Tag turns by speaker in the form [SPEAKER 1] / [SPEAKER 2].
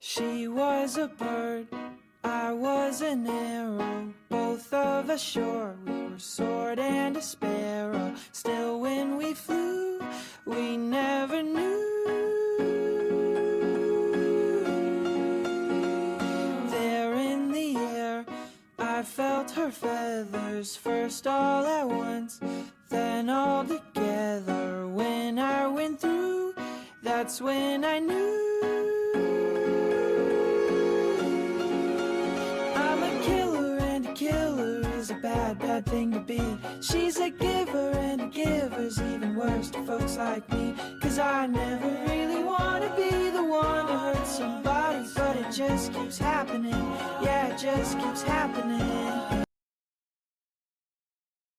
[SPEAKER 1] She was a bird, I was an arrow, both of us sure we were sword and a sparrow. Still when we flew, we never knew. There in the air, I felt her feathers, first all at once, then all together. When I went through, that's when I knew. Bad thing to be. She's a giver, and a giver's even worse to folks like me. Cause I never really wanna be the one to hurt somebody, but it just keeps happening. Yeah, it just keeps happening.